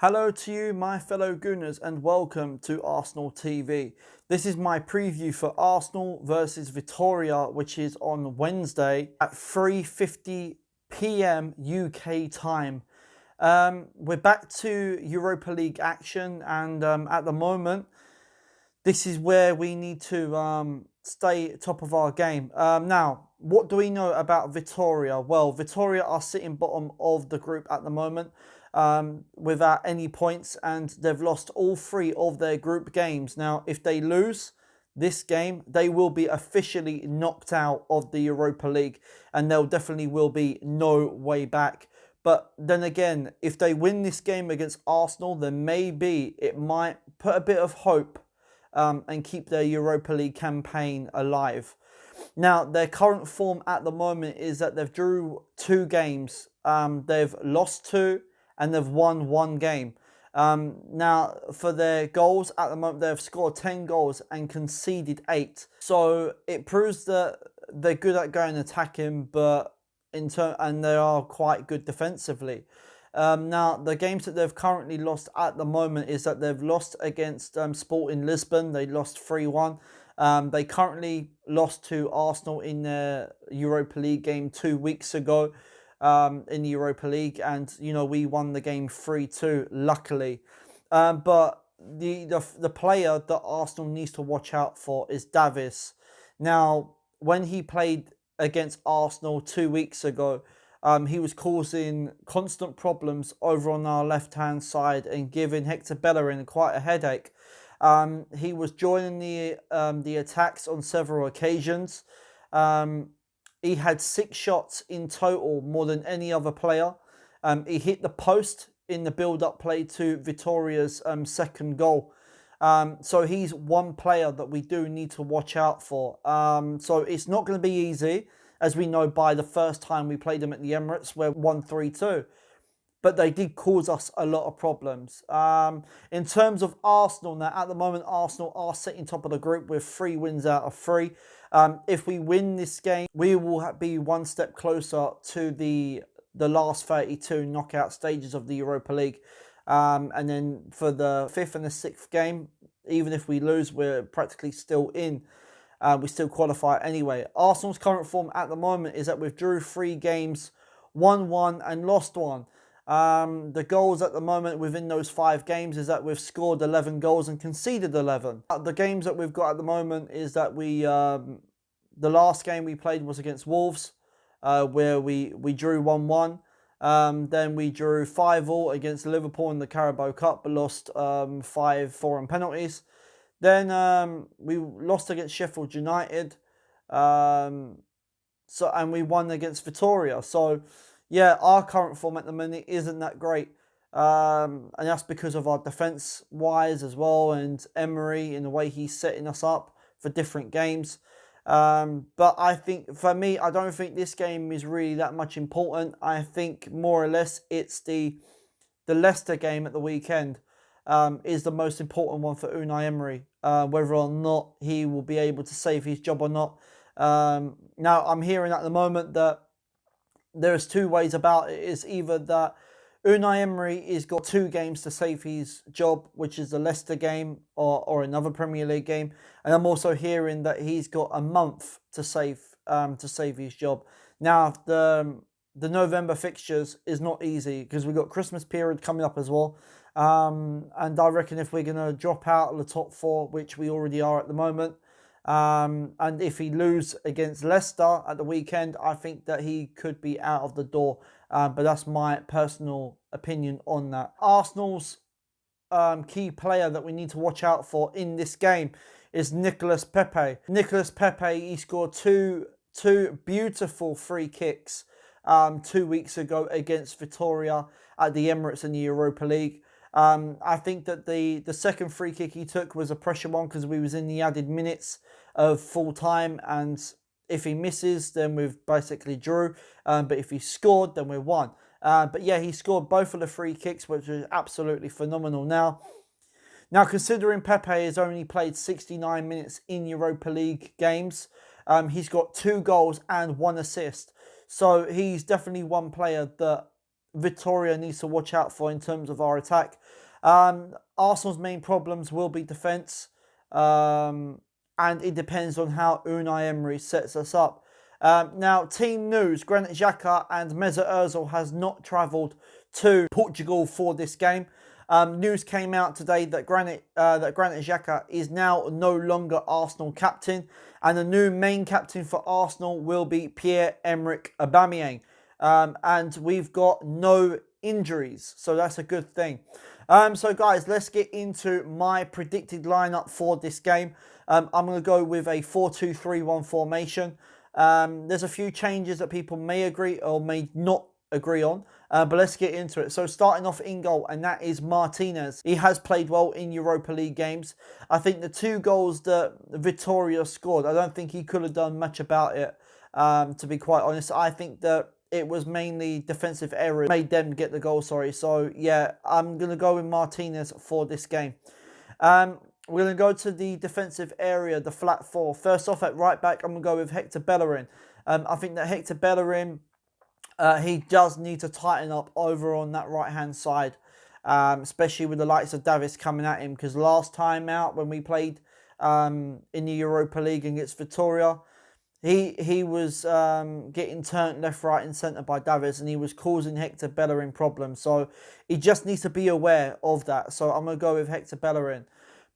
Hello to you, my fellow Gooners, and welcome to Arsenal TV. This is my preview for Arsenal versus Vitória, which is on Wednesday at 3:50 p.m. UK time. We're back to Europa League action, and at the moment, this is where we need to stay top of our game. Now, what do we know about Vitória? Well, Vitória are sitting bottom of the group at the moment without any points, and they've lost all three of their group games. Now, if they lose this game, they will be officially knocked out of the Europa League, and there definitely will be no way back. But then again, if they win this game against Arsenal, then maybe it might put a bit of hope and keep their Europa League campaign alive. Now, their current form at the moment is that they've drew two games. They've lost two and they've won one game. Now, for their goals at the moment, they've scored 10 goals and conceded 8. So it proves that they're good at going attacking, but and they are quite good defensively. Now, the games that they've currently lost at the moment is that they've lost against Sporting Lisbon. They lost 3-1. They currently lost to Arsenal in their Europa League game 2 weeks ago in the Europa League. And, you know, we won the game 3-2, luckily. But the player that Arsenal needs to watch out for is Davies. Now, when he played against Arsenal 2 weeks ago, he was causing constant problems over on our left-hand side and giving Hector Bellerin quite a headache. He was joining the attacks on several occasions. He had 6 shots in total, more than any other player. He hit the post in the build-up play to Vitória's second goal. So he's one player that we do need to watch out for. So it's not going to be easy, as we know by the first time we played them at the Emirates, where 1-3-2. But they did cause us a lot of problems. In terms of Arsenal, now at the moment, Arsenal are sitting top of the group with 3 wins out of 3. If we win this game, we will be one step closer to the last 32 knockout stages of the Europa League. And then for the 5th and the 6th game, even if we lose, we're practically still in. We still qualify anyway. Arsenal's current form at the moment is that we've drew 3 games, won 1 and lost 1. The goals at the moment within those 5 games is that we've scored 11 goals and conceded 11. The games that we've got at the moment is that the last game we played was against Wolves, where we drew 1-1. Then we drew 5-5 against Liverpool in the Carabao Cup, but lost 5-4 on penalties. Then we lost against Sheffield United, and we won against Vitória. So yeah, our current form at the minute isn't that great, and that's because of our defence-wise as well, and Emery in the way he's setting us up for different games. But I think, for me, I don't think this game is really that much important. I think more or less it's the Leicester game at the weekend is the most important one for Unai Emery, whether or not he will be able to save his job or not. Now, I'm hearing at the moment that there's 2 ways about it. It's either that Unai Emery has got 2 games to save his job, which is the Leicester game or another Premier League game. And I'm also hearing that he's got a month to save his job. Now, the November fixtures is not easy because we've got Christmas period coming up as well. And I reckon if we're going to drop out of the top 4, which we already are at the moment, and if he lose against Leicester at the weekend, I think that he could be out of the door. But that's my personal opinion on that. Arsenal's key player that we need to watch out for in this game is Nicolas Pepe. Nicolas Pepe, he scored two beautiful free kicks 2 weeks ago against Vitória at the Emirates in the Europa League. I think that the second free kick he took was a pressure one because we was in the added minutes of full time, and if he misses, then we've basically drew. But if he scored, then we won. But yeah, he scored both of the free kicks, which was absolutely phenomenal. Now considering Pepe has only played 69 minutes in Europa League games, he's got 2 goals and 1 assist. So he's definitely one player that Vitória needs to watch out for in terms of our attack. Arsenal's main problems will be defence. And it depends on how Unai Emery sets us up. Now, team news, Granit Xhaka and Mesut Ozil has not travelled to Portugal for this game. News came out today that Granit Xhaka is now no longer Arsenal captain, and the new main captain for Arsenal will be Pierre-Emerick Aubameyang. And we've got no injuries, so that's a good thing. So guys, let's get into my predicted lineup for this game. I'm going to go with a 4-2-3-1 formation. There's a few changes that people may agree or may not agree on, but let's get into it. So starting off in goal, and that is Martinez. He has played well in Europa League games. I think the 2 goals that Vitória scored, I don't think he could have done much about it, to be quite honest. I think that it was mainly defensive errors made them get the goal, sorry. So yeah, I'm going to go with Martinez for this game. We're going to go to the defensive area, the flat 4. First off, at right back, I'm going to go with Hector Bellerin. I think that Hector Bellerin, he does need to tighten up over on that right-hand side, especially with the likes of Davis coming at him. Because last time out, when we played in the Europa League against Vitória, he was getting turned left, right and centre by Davis, and he was causing Hector Bellerin problems. So he just needs to be aware of that. So I'm going to go with Hector Bellerin.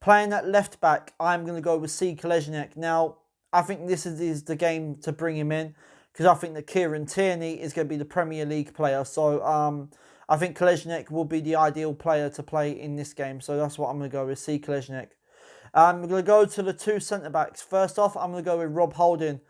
Playing at left back, I'm going to go with C. Koležník. Now, I think this is the game to bring him in, because I think that Kieran Tierney is going to be the Premier League player. So I think Koležník will be the ideal player to play in this game. So that's what I'm going to go with, C. Koležník. I'm going to go to the 2 centre-backs. First off, I'm going to go with Rob Holding.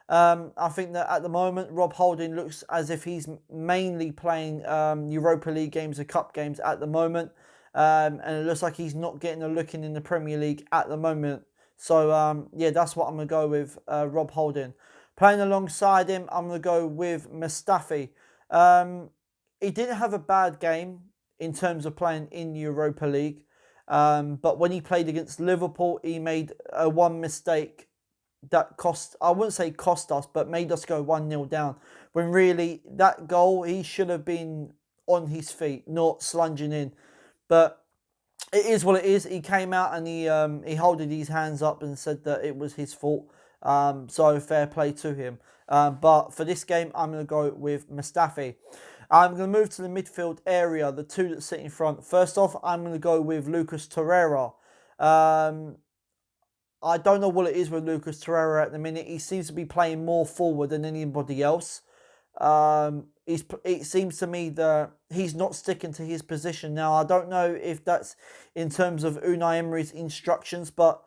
I think that at the moment, Rob Holding looks as if he's mainly playing Europa League games or Cup games at the moment. And it looks like he's not getting a look in the Premier League at the moment. So, yeah, that's what I'm going to go with, Rob Holding. Playing alongside him, I'm going to go with Mustafi. He didn't have a bad game in terms of playing in Europa League. But when he played against Liverpool, he made one mistake that I wouldn't say cost us, but made us go 1-0 down. When really, that goal, he should have been on his feet, not slunging in. But it is what it is. He came out and he holded his hands up and said that it was his fault. So fair play to him. But for this game, I'm going to go with Mustafi. I'm going to move to the midfield area, the 2 that sit in front. First off, I'm going to go with Lucas Herrera. I don't know what it is with Lucas Herrera at the minute. He seems to be playing more forward than anybody else. It seems to me that he's not sticking to his position. Now, I don't know if that's in terms of Unai Emery's instructions, but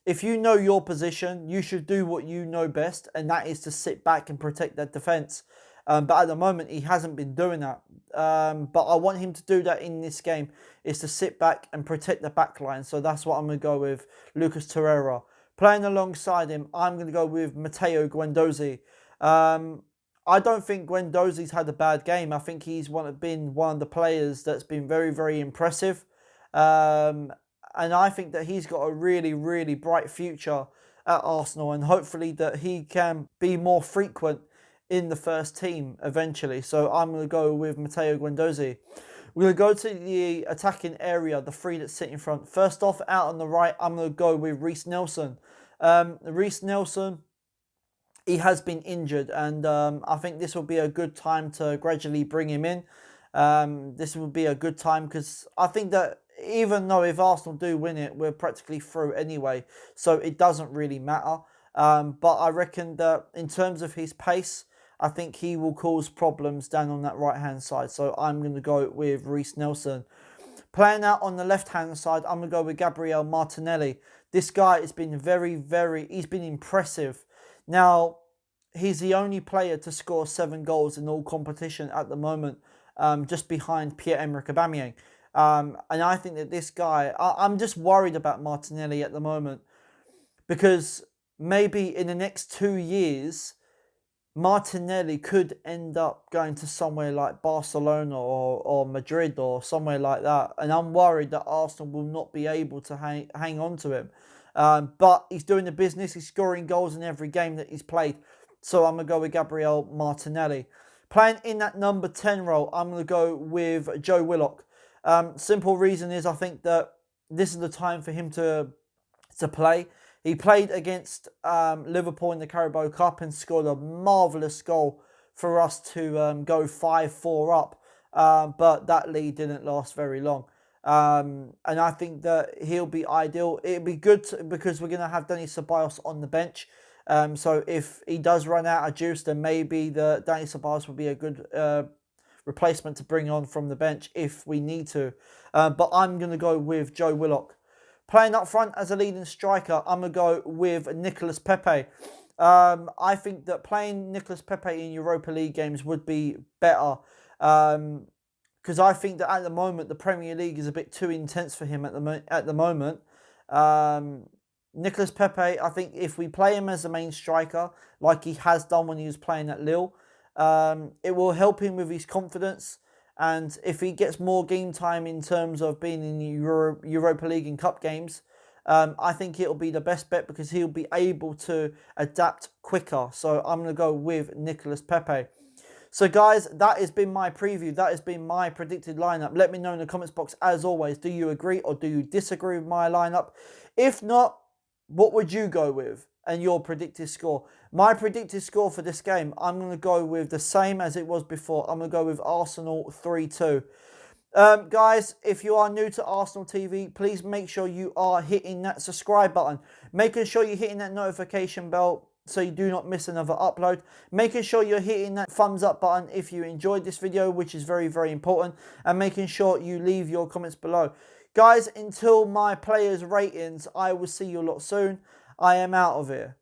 if you know your position, you should do what you know best, and that is to sit back and protect that defence. But at the moment, he hasn't been doing that. But I want him to do that in this game, is to sit back and protect the back line. So that's what I'm going to go with, Lucas Herrera. Playing alongside him, I'm going to go with Matteo Guendouzi. I don't think Guendouzi's had a bad game. I think he's been one of the players that's been very, very impressive. And I think that he's got a really, really bright future at Arsenal. And hopefully that he can be more frequent in the first team eventually. So I'm going to go with Matteo Guendouzi. We're going to go to the attacking area, the 3 that sit in front. First off, out on the right, I'm going to go with Rhys Nelson. Rhys Nelson, he has been injured, and I think this will be a good time to gradually bring him in. This will be a good time because I think that even though if Arsenal do win it, we're practically through anyway, so it doesn't really matter. But I reckon that in terms of his pace, I think he will cause problems down on that right-hand side. So I'm going to go with Rhys Nelson. Playing out on the left-hand side, I'm going to go with Gabrielle Martinelli. This guy has been he's been impressive. Now, he's the only player to score 7 goals in all competition at the moment, just behind Pierre-Emerick Aubameyang. And I think that this guy, I'm just worried about Martinelli at the moment, because maybe in the next 2 years, Martinelli could end up going to somewhere like Barcelona or Madrid or somewhere like that. And I'm worried that Arsenal will not be able to hang on to him. But he's doing the business. He's scoring goals in every game that he's played. So I'm going to go with Gabrielle Martinelli. Playing in that number 10 role, I'm going to go with Joe Willock. Simple reason is I think that this is the time for him to play. He played against Liverpool in the Carabao Cup and scored a marvellous goal for us to go 5-4 up. But that lead didn't last very long. And I think that he'll be ideal. It'll be good because we're going to have Dani Ceballos on the bench. So if he does run out of juice, then maybe the Dani Ceballos will be a good replacement to bring on from the bench if we need to. But I'm going to go with Joe Willock. Playing up front as a leading striker, I'm going to go with Nicolas Pepe. I think that playing Nicolas Pepe in Europa League games would be better. Because I think that at the moment, the Premier League is a bit too intense for him at the moment. Nicolas Pepe, I think if we play him as the main striker, like he has done when he was playing at Lille, it will help him with his confidence. And if he gets more game time in terms of being in Europa League and Cup games, I think it'll be the best bet because he'll be able to adapt quicker. So I'm going to go with Nicolas Pepe. So guys, that has been my preview. That has been my predicted lineup. Let me know in the comments box as always. Do you agree or do you disagree with my lineup? If not, what would you go with and your predicted score? My predicted score for this game, I'm going to go with the same as it was before. I'm going to go with Arsenal 3-2. Guys, if you are new to Arsenal TV, please make sure you are hitting that subscribe button. Making sure you're hitting that notification bell so you do not miss another upload. Making sure you're hitting that thumbs up button if you enjoyed this video, which is very, very important. And making sure you leave your comments below. Guys, until my players' ratings, I will see you a lot soon. I am out of here.